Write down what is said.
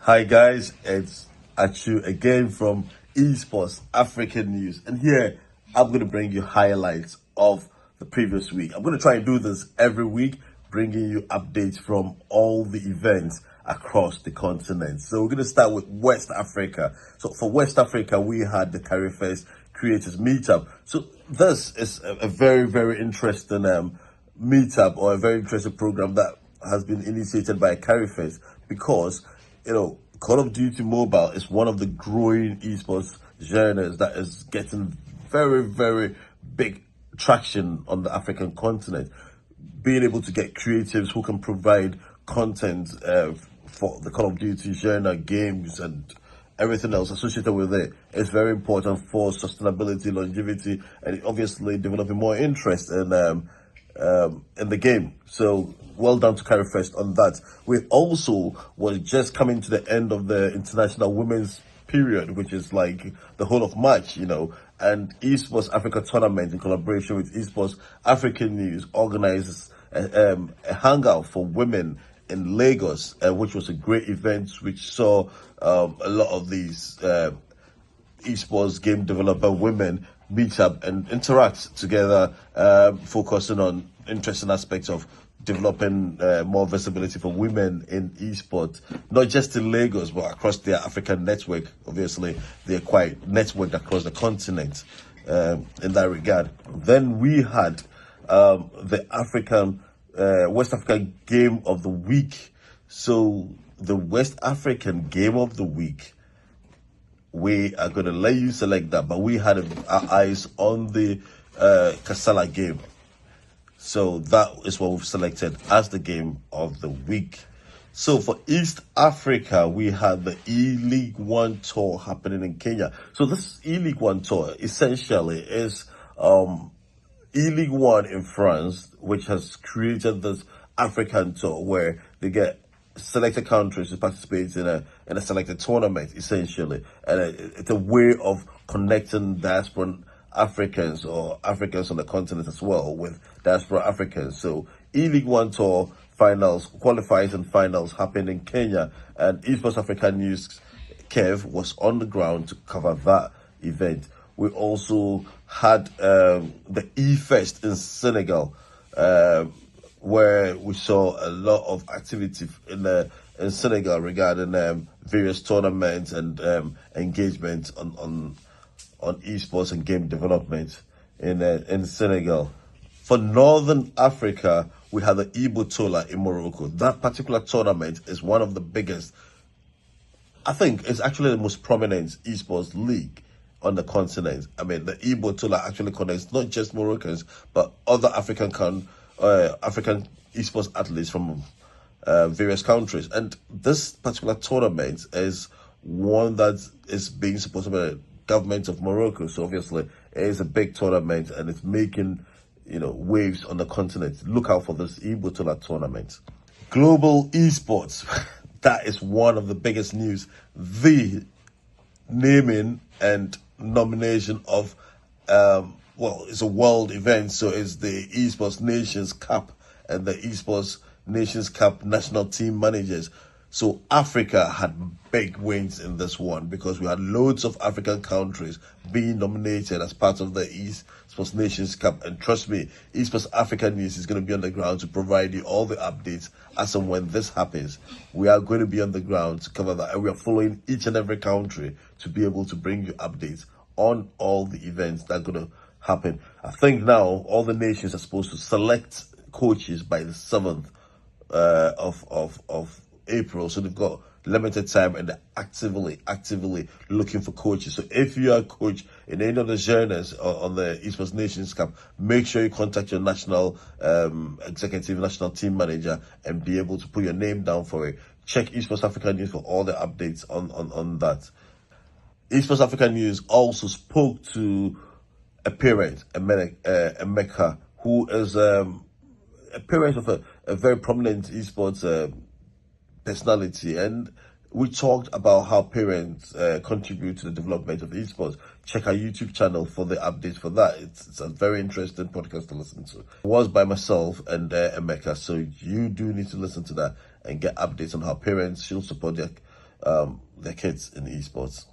Hi guys, it's Achu again from Esports Africa News, and here I'm going to bring you highlights of the previous week. I'm going to try and do this every week, bringing you updates from all the events across the continent. So we're going to start with West Africa. So for West Africa, we had the Carry1st Creators Meetup. So this is a very, very interesting meetup, or a very interesting program that has been initiated by Carry1st, because Call of Duty Mobile is one of the growing esports genres that is getting very, very big traction on the African continent. Being able to get creatives who can provide content for the Call of Duty genre, games, and everything else associated with it is very important for sustainability, longevity, and obviously developing more interest in the game. So well done to Carry1st on that. We also were just coming to the end of the International Women's period, which is like the whole of March, and Esports Africa Tournament, in collaboration with Esports Africa News, organizes a hangout for women in Lagos, which was a great event, which saw a lot of these esports game developer women meet up and interact together, focusing on interesting aspects of developing more visibility for women in esports, not just in Lagos, but across their African network. Obviously, they're quite networked across the continent in that regard. Then we had the West African Game of the Week. So the West African Game of the Week, we are going to let you select that, but we had our eyes on the Kasala game. So that is what we've selected as the game of the week. So for East Africa, we had the eLigue 1 tour happening in Kenya. So this eLigue 1 tour essentially is eLigue 1 in France, which has created this African tour where they get selected countries to participate in a selected tournament, essentially, and it's a way of connecting diaspora Africans, or Africans on the continent as well, with diaspora Africans. So eLigue 1 tour finals, qualifiers and finals happened in Kenya, and Esports Africa News Kev was on the ground to cover that event. We also had the E-Fest in Senegal, where we saw a lot of activity in Senegal regarding various tournaments and engagement on esports and game development in Senegal. For Northern Africa, we had the Ibotola in Morocco. That particular tournament is one of the biggest. I think it's actually the most prominent esports league on the continent. I mean, the Ibotola actually connects not just Moroccans, but other African esports athletes from various countries. And this particular tournament is one that is being supported by the government of Morocco. So obviously it is a big tournament, and it's making waves on the continent. Look out for this Ibotola tournament. Global esports, that is one of the biggest news. The naming and nomination of it's a world event, so it's the Esports Nations Cup and the Esports Nations Cup national team managers. So Africa had big wins in this one, because we had loads of African countries being nominated as part of the Esports Nations Cup. And trust me, Esports Africa News is going to be on the ground to provide you all the updates as and when this happens. We are going to be on the ground to cover that, and we are following each and every country to be able to bring you updates on all the events that are going to happen. I think now all the nations are supposed to select coaches by the 7th of April, so they've got limited time, and they're actively looking for coaches. So if you are a coach in any of the genres on the Esports Nations Cup, make sure you contact your national executive, national team manager, and be able to put your name down for it. Check Esports Africa News for all the updates on that. Esports Africa News also spoke to a parent, Emeka, who is a parent of a very prominent esports personality, and we talked about how parents contribute to the development of esports. Check our YouTube channel for the updates for that. It's a very interesting podcast to listen to. It was by myself and Emeka, so you do need to listen to that and get updates on how parents should support their kids in esports.